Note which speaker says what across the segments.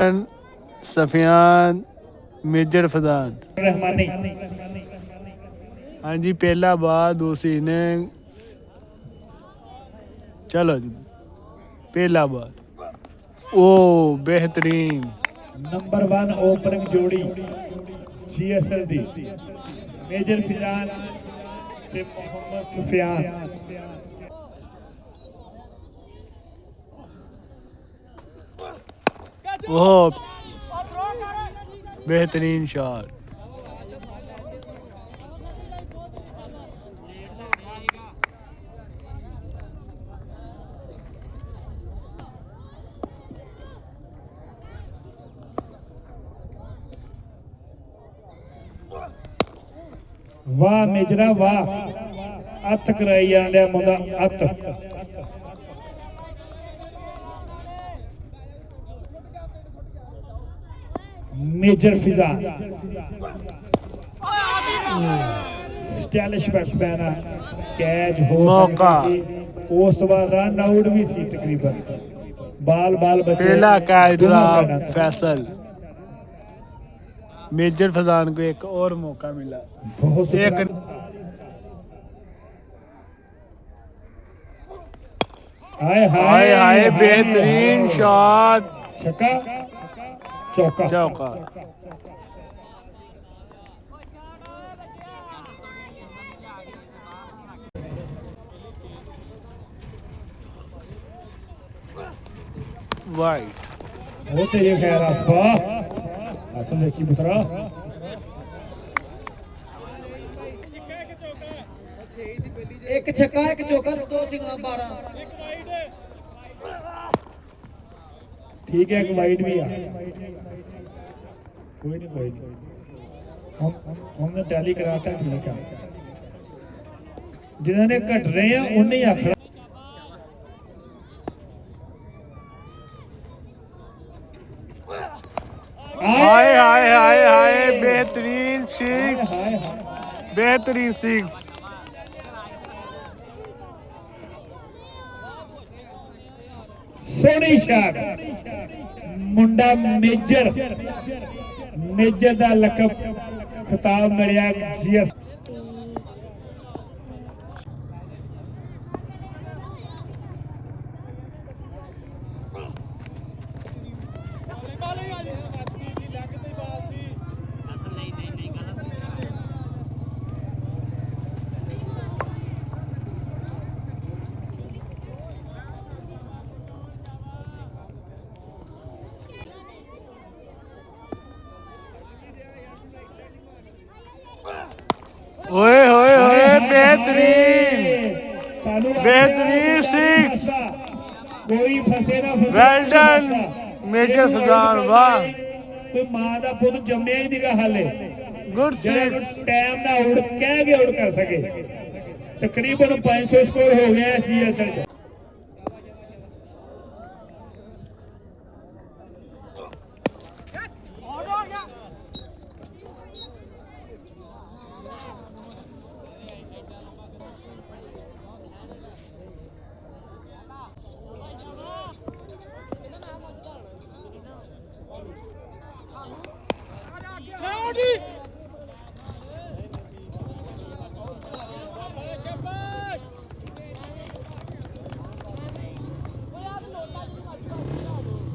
Speaker 1: Safiyan major Fazan
Speaker 2: Rahmani.
Speaker 1: हाँ जी, पहला बार दूसरी इनिंग। चलो जी, पहला बार। ओ बेहतरीन।
Speaker 2: नंबर 1 ओपनिंग जोड़ी GSL दी मेजर फिजान ते मोहम्मद सुफियान।
Speaker 1: ओह बेहतरीन शॉट।
Speaker 2: वाह मेजरा वाह, अत कराई जांदे मुंडा अत। मेजर फिजान स्टाइलिश बैट्समैन है, कैच हो
Speaker 1: मौका।
Speaker 2: सकती उस तो बाद रन आउट भी सी तकरीबन। बाल बाल बचे
Speaker 1: पहला कैच
Speaker 2: दोनों
Speaker 1: ड्रॉप
Speaker 2: साइडां तों।
Speaker 1: फैसल। मेजर फजान को एक और मौका मिला।
Speaker 2: बहुत
Speaker 1: एक
Speaker 2: हाय
Speaker 1: हाय हाय बेहतरीन शॉट।
Speaker 2: छक्का चौका।
Speaker 1: चौका। वाइट।
Speaker 2: वो तेरी खैर आसपा असल देखी पुत्रा।
Speaker 3: एक छक्का एक चौका 2 सिंगल 12।
Speaker 2: ठीक है, एक वाइड भी है। कोई नहीं हमने टैली कराता ठीक है। जिन्होंने घट रहे हैं उन्हें ही आखना।
Speaker 1: हाय हाय हाय हाय बेहतरीन सिक्स। बेहतरीन सिक्स।
Speaker 2: सोनी शॉट। मुंडा मेजर का लकब खिताब मिलिया GS।
Speaker 1: ओए होए होए बेहतरीन सिक्स।
Speaker 2: कोई फसे ना फसे।
Speaker 1: वेल डन मेजर फजान, वाह।
Speaker 2: कोई मां का पुत जम्मिया ही नहीं हाले।
Speaker 1: Good six.
Speaker 2: टाइम ना उड़ कह के उड़ कर सके। तकरीबन 500 स्कोर हो गया GSL।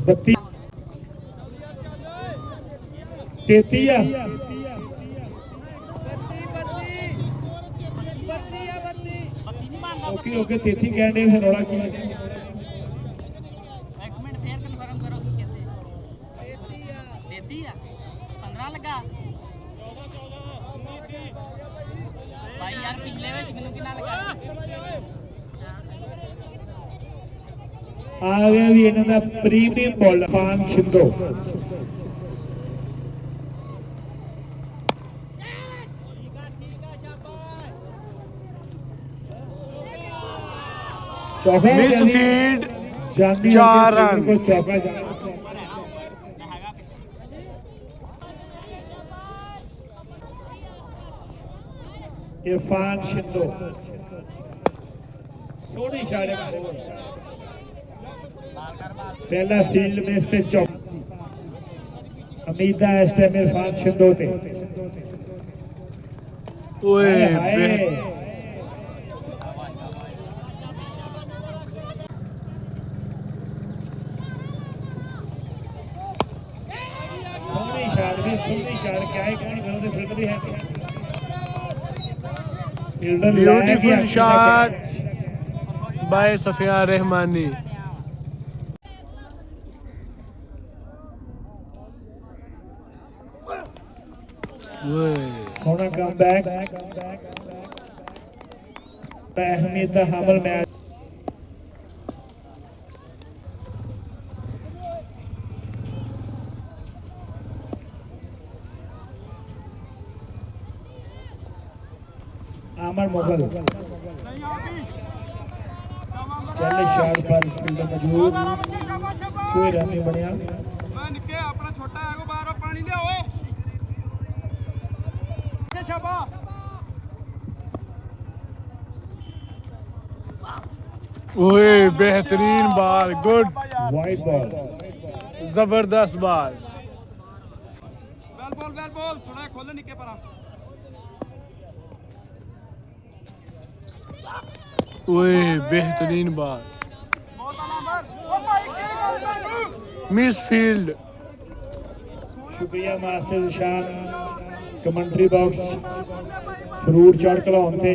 Speaker 2: बत्ती 33 ओके ओके 33 कहने फिर रौला की।
Speaker 3: एक मिनट फिर कन्फर्म करो कि कहते 33 है 15 लगा भाई यार पिछले ਵਿੱਚ ਮੈਨੂੰ ਕਿੰਨਾ ਲੱਗਾ।
Speaker 2: आ गया भी इन्हों का प्रीमियम बॉलर फान शिंदो।
Speaker 1: Miss feed 4 run.
Speaker 2: को चौका इरफान शिंदो सोनी शारे पहला फील्ड में इसने चौका। उम्मीदा इस टाइम इरफान शिंदो ते
Speaker 1: ओए
Speaker 2: हाय सोनी शॉट भी सोनी शॉट क्या है कौन करोगे फिल्म भी है
Speaker 1: beautiful shot by Safia Rahmani.
Speaker 2: सोना कम बैक अहमियत हमल मैच आमर मुगल स्टाइलिश शॉट पर फील्डर मौजूद कोई रन नहीं बनया
Speaker 4: निके अपना छोटा है बाहर पानी ले ओए शाबा
Speaker 1: ओए बेहतरीन बॉल गुड
Speaker 2: वाइड बॉल
Speaker 1: जबरदस्त बॉल
Speaker 4: वेल बॉल थोड़ा खोल निके परा
Speaker 1: ओए बेहतरीन बॉल मिस फील्ड।
Speaker 2: शुक्रिया master Shan commentary box fruit chaat खिलाउण ते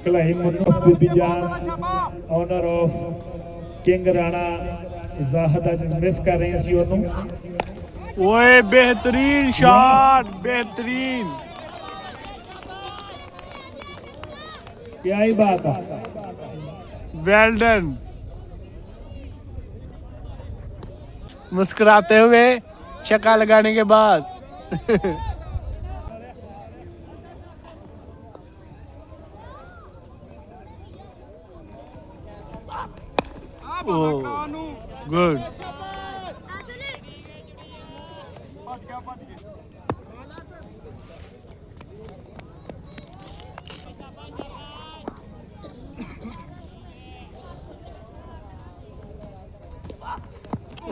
Speaker 2: कलाई मुन्नफ बीबी जान honour of king Rana Zahid अज मिस कर रहे हैं ओनू
Speaker 1: ओए बेहतरीन शॉट बेहतरीन
Speaker 2: क्या ही बात है
Speaker 1: वेल डन। मुस्कुराते हुए चक्का लगाने के बाद गुड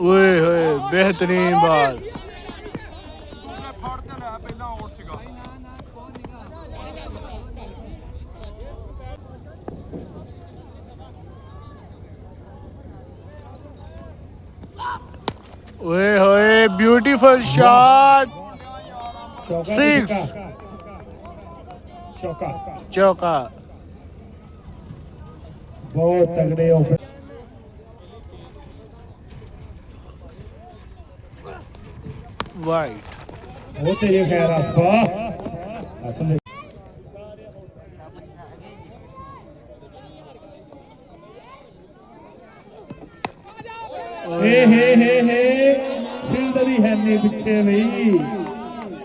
Speaker 1: ओए होए बेहतरीन बॉल
Speaker 4: फाड़ते ले पहला आउट सीगा
Speaker 1: ओए होए ब्यूटीफुल शॉट सिक्स
Speaker 2: चौका
Speaker 1: चौका
Speaker 2: बहुत तगड़े ओपन
Speaker 1: वाइट
Speaker 2: वो तेरी खैर आसपा असल हे फील्डर ही है नहीं पिछे नहीं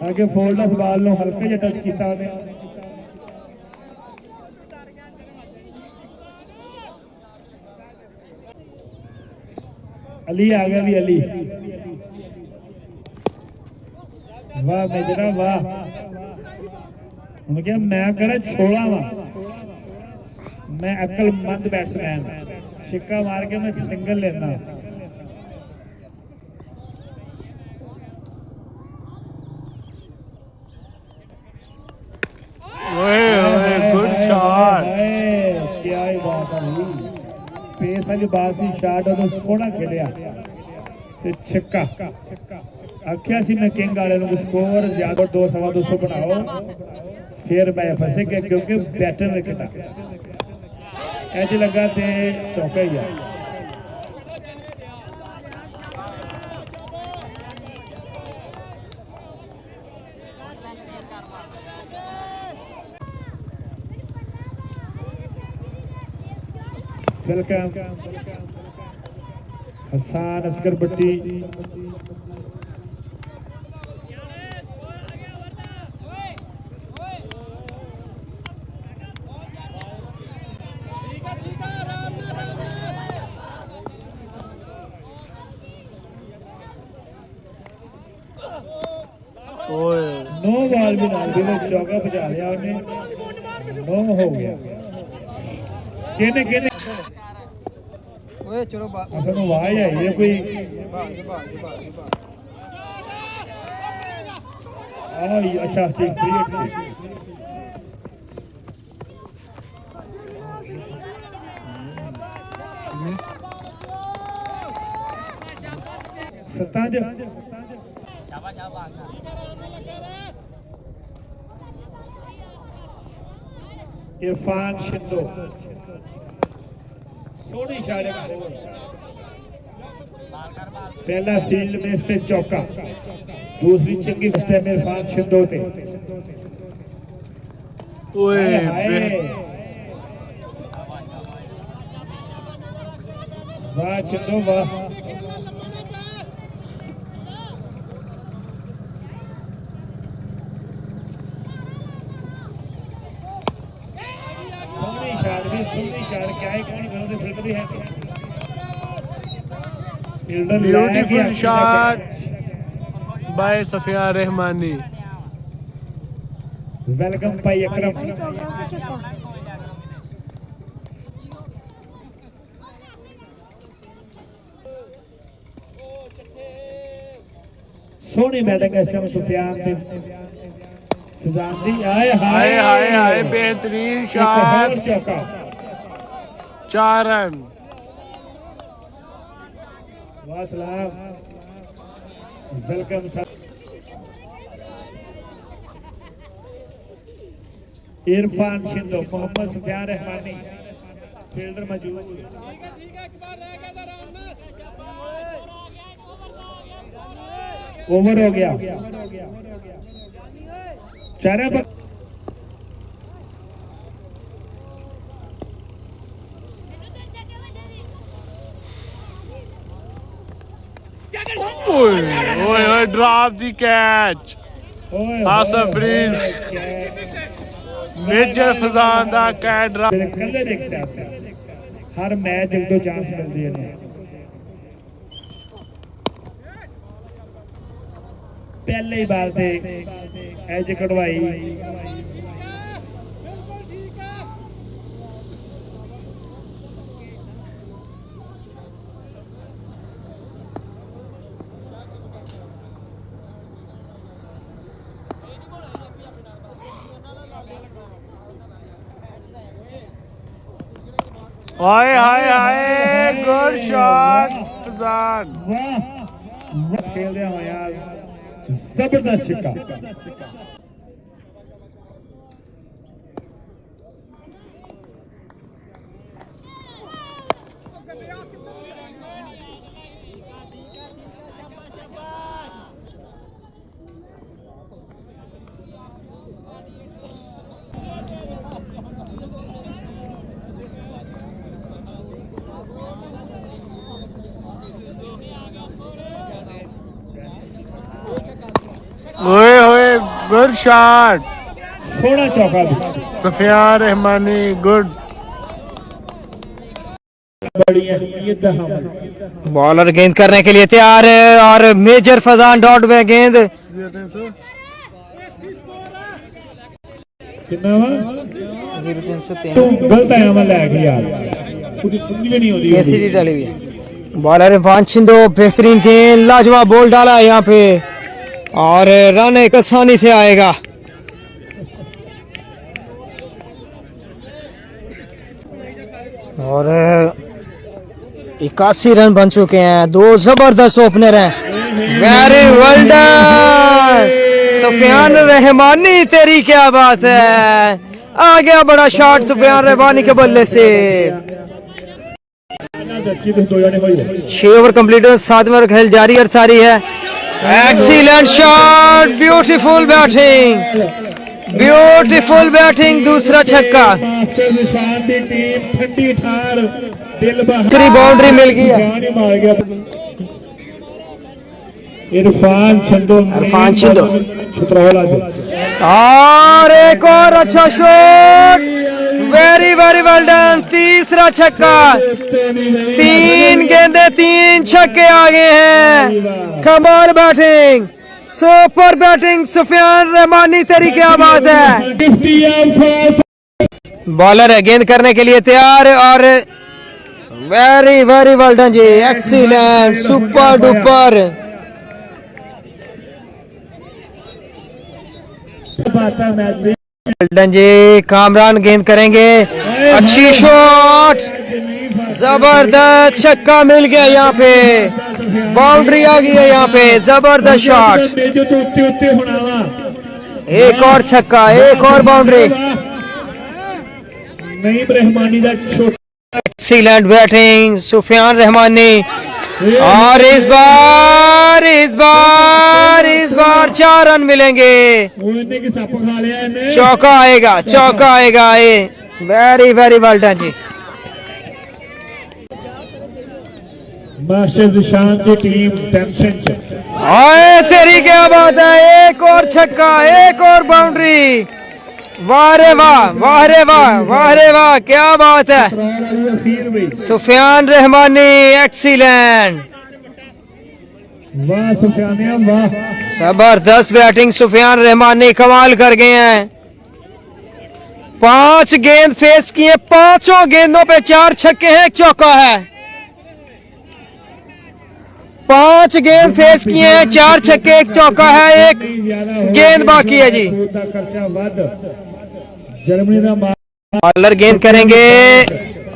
Speaker 2: आगे फोल्डस बाल नो हल्का जिहा टच किया उन्हें अली आ गया भी अली वाह मेजरा वाह उन्हें क्या मैं करा छोड़ा वा मैं अक्लमंद बैट्समैन छिक्का मार के मैं सिंगल लेना
Speaker 1: गुड शॉट
Speaker 2: क्या ही बात है पेस वाली बात सी शॉट और सोना खेलिया ते छक्का आख्या सी मैं किंग वाले नु स्कोर ज्यादा 200 बनाओ फिर मैं फंसे गया क्योंकि बैटर विकेट ऐज लगा ते चौका ही है वेलकम हसान असगर भट्टी नो बॉल भी डाल दी चौका बचा लिया उन्हें 9 हो गया कहने कहने
Speaker 3: ਓਏ ਚਲੋ
Speaker 2: असल में आवाज आई है कोई अच्छा ठीक क्रिएट से सताज इरफान शिंदो सोनी शारे पहला फील्ड में इसने चौका दूसरी चंगी स्टेप में इरफान शिंदो थे
Speaker 1: ओए
Speaker 2: वाह शिंदो वाह सोनी शार क्या है कौन कौन से फिल्म है
Speaker 1: beautiful shot by Safia Rahmani
Speaker 2: welcome भाई अकरम सोनी बैटिंग इस टाइम सुफियान दी फिजान दी हाय
Speaker 1: हाय हाय हाय बेहतरीन शॉट
Speaker 2: चौका
Speaker 1: 4 रन
Speaker 2: वाह सलाम वेलकम सर इरफान शिंदो मोहम्मद सुफियान रहमानी फील्डर मौजूद ओवर हो गया चारे पर
Speaker 1: ओए drop the catch Asif prince major Fazan दा कैच ड्रॉप
Speaker 2: कल्ले देख सकते हर मैच एक दो चांस मिलती है पहले ही बार से एज कटवाई
Speaker 1: हाय hi hi good shot Fazan
Speaker 2: वाह खेल रहे हो यार जबरदस्त छिक्का
Speaker 1: ओए ओए गुड शॉट
Speaker 2: थोड़ा चौका
Speaker 1: सफिया रहमानी गुड
Speaker 3: बॉलर गेंद करने के लिए तैयार है और मेजर फजान डॉट में गेंद
Speaker 2: गलत है अमल है यार पूरी सुननी भी नहीं हो रही
Speaker 3: कैसी डाली हुई है बॉलर इरफान शिंदो बेहतरीन गेंद लाजवाब बॉल डाला है यहाँ पे और रन एक आसानी से आएगा और 81 रन बन चुके हैं दो जबरदस्त ओपनर हैं very well done Sufiyan Rahmani तेरी क्या बात है आ गया बड़ा शॉट सुफियान रहमानी के बल्ले से 6 ओवर कंप्लीट 7 ओवर खेल जारी और सारी है एक्सीलेंट शॉट ब्यूटीफुल बैटिंग दूसरा छक्का बाउंड्री मिल गई
Speaker 2: इरफान शिंदो
Speaker 3: और एक और अच्छा shot very very well done तीसरा छक्का 3 गेंदे 3 छक्के आ गए हैं कमाल batting super batting Sufiyan Rahmani तेरी क्या बात है बॉलर है गेंद करने के लिए तैयार और वेरी वेरी वेल डन जी, एक्सीलेंट, सुपर डुपर।
Speaker 2: मैच भी
Speaker 3: वेल डन जी, कामरान गेंद करेंगे, अच्छी शॉट, जबरदस्त छक्का मिल गया यहाँ पे, बाउंड्री आ गई है यहाँ पे, जबरदस्त शॉट,
Speaker 2: जो तो उत्ते उत्ते होना वा
Speaker 3: एक और छक्का, एक और बाउंड्री।
Speaker 2: नईम रहमानी का छोटा
Speaker 3: एक्सीलेंट बैटिंग सुफियान रहमानी, और इस बार 4 रन मिलेंगे,
Speaker 2: इन्हें की सप खा लिया इन्हें।
Speaker 3: चौका आएगा, चौका आएगा, ये वेरी वेरी वेल डन जी।
Speaker 2: मास्टर निशान की टीम टेंशन च
Speaker 3: आए तेरी क्या बात है, एक और छक्का, एक और बाउंड्री, वाह रे वाह, वाह रे वाह, वाह रे वाह, क्या बात है। सुफियान रहमानी एक्सीलेंट,
Speaker 2: वाह सुफियानिया वाह।
Speaker 3: जबरदस्त बैटिंग, सुफियान रहमानी कमाल कर गए हैं। 5 गेंद फेस किए, 5 गेंदों पे 4 छक्के हैं, एक चौका है। 5 गेंद फेस किए हैं, 4 छक्के, एक चौका है, एक गेंद बाकी है जी।
Speaker 2: खर्चा वध जर्मनी का
Speaker 3: बॉलर गेंद करेंगे,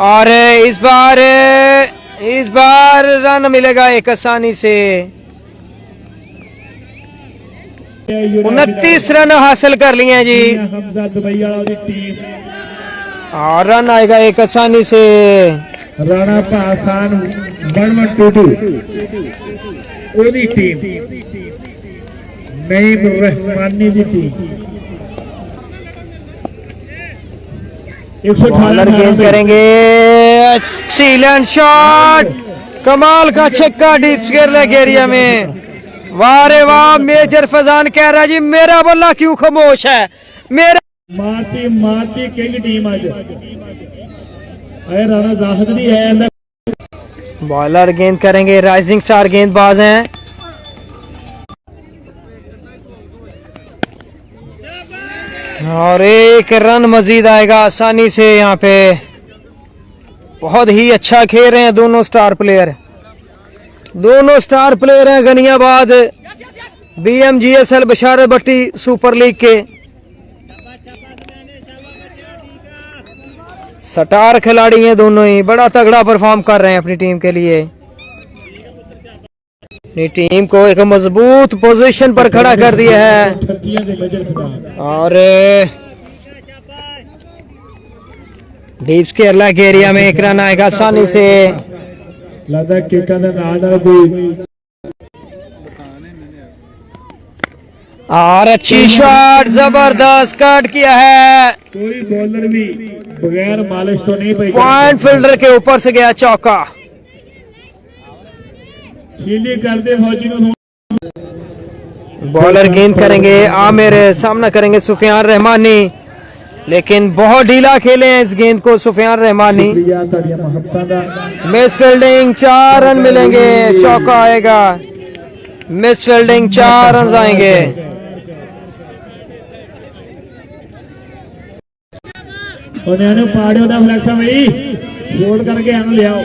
Speaker 3: और इस बार रन मिलेगा एक आसानी से। 29 रन हासिल कर लिए हैं जी,
Speaker 2: हमजा दुबई वाली टीम,
Speaker 3: और रन आएगा एक आसानी से।
Speaker 2: राणा पासान 1-1-2-2 ओदी टीम, नईम रहमानी की टीम।
Speaker 3: बॉलर गेंद करेंगे, एक्सीलेंट शॉट, कमाल का छक्का डीप स्क्वायर लेग एरिया में, वाह रे वाह। मेजर फैजान कह रहा है जी मेरा बल्ला क्यों खामोश है, मेरा
Speaker 2: मारती मारती किंग टीम आज अरे राणा जाहिद नहीं है अंदर।
Speaker 3: बॉलर गेंद करेंगे, राइजिंग स्टार गेंदबाज हैं, और एक रन मजीद आएगा आसानी से यहाँ पे। बहुत ही अच्छा खेल रहे हैं दोनों स्टार प्लेयर, दोनों स्टार प्लेयर हैं गनियाबाद BMGSL बशारत भट्टी सुपर लीग के स्टार खिलाड़ी हैं दोनों ही, बड़ा तगड़ा परफॉर्म कर रहे हैं अपनी टीम के लिए, अपनी टीम को एक मजबूत पोजीशन पर खड़ा कर दिया है। और डीप स्क्वायर लेग एरिया में एक रन आएगा आसानी से।
Speaker 2: लगता केका दा नाल नाल कोई
Speaker 3: और अच्छी शॉट, जबरदस्त कट किया है,
Speaker 2: कोई बॉलर भी बगैर मालिश तो नहीं पाई,
Speaker 3: पॉइंट फील्डर के ऊपर से गया चौका।
Speaker 2: खीली करते फौजी को।
Speaker 3: बॉलर गेंद करेंगे, आमिर सामना करेंगे सुफियान रहमानी, लेकिन बहुत ढीला खेले हैं इस गेंद को Sufiyan Rahmani. Miss fielding, 4 run मिलेंगे, चौका आएगा, मिस फील्डिंग 4 रन आएंगे।
Speaker 2: पाड़ियों का फ्लैक्स भाई फोल्ड करके हम ले आओ।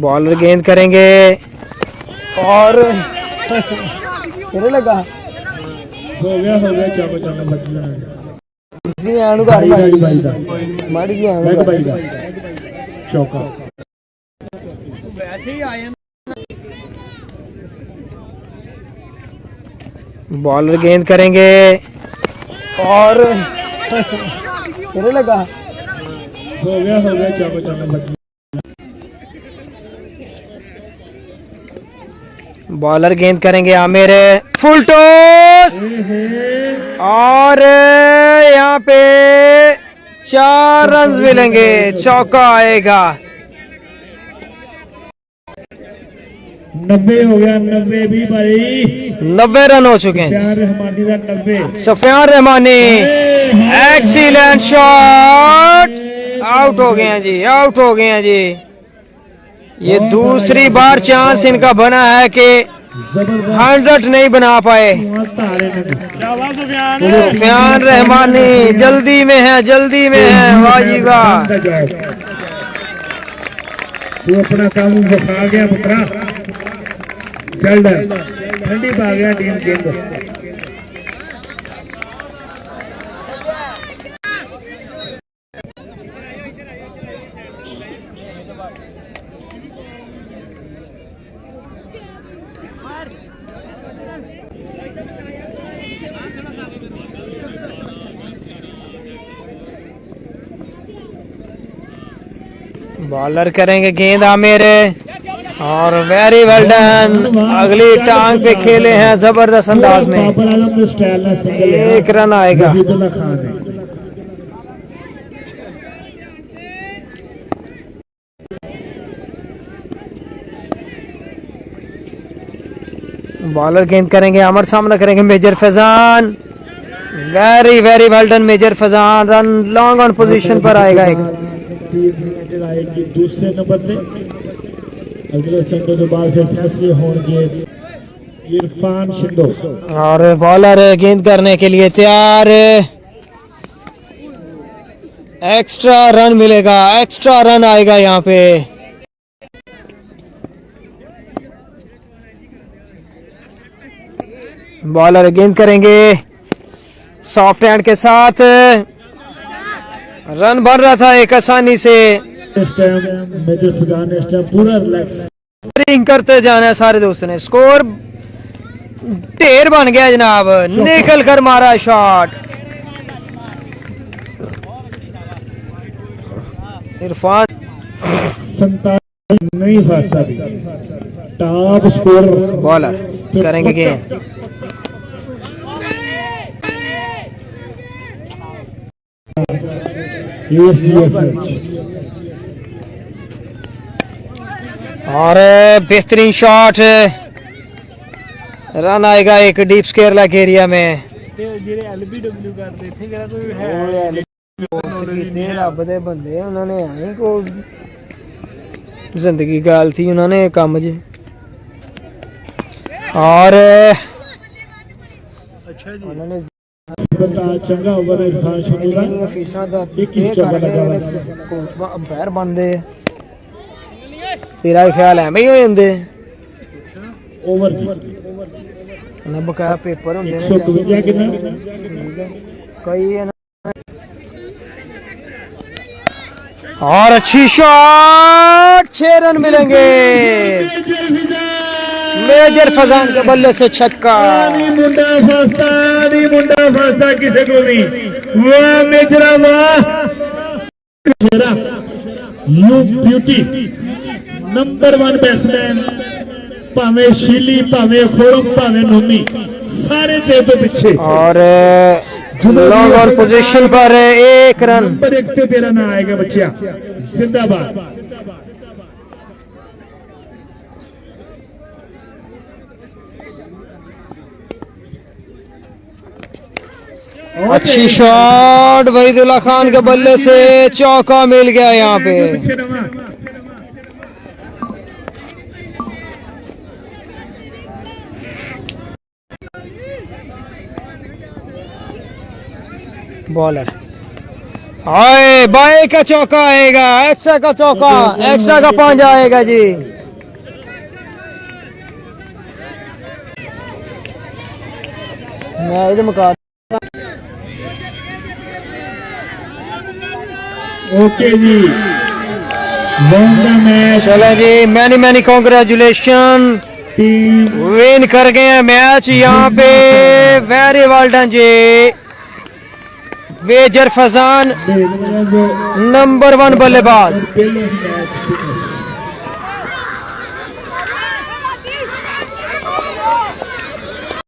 Speaker 3: बॉलर गेंद करेंगे, और लगा
Speaker 2: हो गया चाको चाको बच गया चौका।
Speaker 3: वैसे ही आए बॉलर गेंद करेंगे, और लगा
Speaker 2: हो गया चाको चाको बच गया।
Speaker 3: बॉलर गेंद करेंगे, आमिर फुल टॉस, और यहाँ पे 4 रन मिलेंगे, चौका आएगा।
Speaker 2: 90 हो गया, 90 भी भाई,
Speaker 3: 90 रन हो चुके हैं।
Speaker 2: रहमानी का 90।
Speaker 3: Sufiyan Rahmani excellent shot, out हो गए हैं जी, आउट हो गए हैं जी। ये दूसरी बार चांस इनका बना है कि 100 नहीं बना पाए।
Speaker 1: शाबाश सुफियान।
Speaker 3: सुफियान रहमानी जल्दी में है, जल्दी में है। वाह जी वाह।
Speaker 2: तू अपना काम दिखा गया पुत्रा, जल्द ठंडी पा गया टीम के अंदर।
Speaker 3: बॉलर करेंगे गेंद आमिर और वेरी वेल डन। अगली टांग पे खेले हैं जबरदस्त अंदाज में। एक रन आएगा। बॉलर गेंद करेंगे, आमर सामना करेंगे major Faizan. Very very well done major Faizan. Run long on position पर आएगा एक।
Speaker 2: आएगी दूसरे नंबर पे। अगले संडे के बाद फिर फैसले होंगे। इरफान शिंदो
Speaker 3: और बॉलर गेंद करने के लिए तैयार। एक्स्ट्रा रन मिलेगा, एक्स्ट्रा रन आएगा यहाँ पे। बॉलर गेंद करेंगे सॉफ्ट हैंड के साथ। रन बन रहा था एक आसानी से।
Speaker 2: इस टाइम मेजर फैजान ने इस टाइम पूरा रिलैक्स
Speaker 3: करते जाना है सारे दोस्तों ने। स्कोर ढेर बन गया जनाब। निकल कर मारा शॉट। इरफान
Speaker 2: 47 नहीं फासला भी टॉप स्कोर।
Speaker 3: बॉलर करेंगे गेंद। और बेहतरीन शॉट। रन आएगा एक डीप स्क्वायर लाइक एरिया में।
Speaker 1: LBW करते थे मेरा कोई है
Speaker 3: रब दे बंदे उन्होंने ऐਵੇਂ को जिंदगी गाल थी उन्होंने काम जे। और
Speaker 1: अच्छा जी
Speaker 3: उन्होंने
Speaker 2: चंगा ओवर इरफान शिंदो दा
Speaker 3: फीसां दा
Speaker 2: एक ही चौका लगा
Speaker 3: कोच अंपायर बनदे। तेरा ख्याल है मैं ही हो जांदे
Speaker 2: ओवर
Speaker 3: ना बकाया पेपर होंदे ने
Speaker 2: 152 कितना
Speaker 3: कई है ना। और अच्छी शॉट। 6 रन मिलेंगे। मेजर फैजान के बल्ले से छक्का।
Speaker 2: मुंडा फंसता किसी को नहीं। वाह मेजरा वाह। You beauty number 1 batsman. भावे शीली भावे खोड़म भावे नोमी सारे तेरे तो पीछे।
Speaker 3: और लॉन्ग ऑन पोजीशन पर 1 रन।
Speaker 2: नंबर 1 से तेरा नाम आएगा बच्चिया। जिंदाबाद।
Speaker 3: अच्छी शॉट। वहीदुल्ला खान के बल्ले से चौका मिल गया यहाँ पे। बॉलर आए बाई का चौका आएगा। एक्स्ट्रा का चौका, एक्स्ट्रा का 5 आएगा जी। मैं इधर मुका।
Speaker 2: ओके जी मैच।
Speaker 3: चलो जी मैनी मैनी कॉन्ग्रेचुलेशन। विन कर गए हैं मैच यहाँ पे। वेरी वेल डन जी। मेजर फैजान नंबर 1 बल्लेबाज।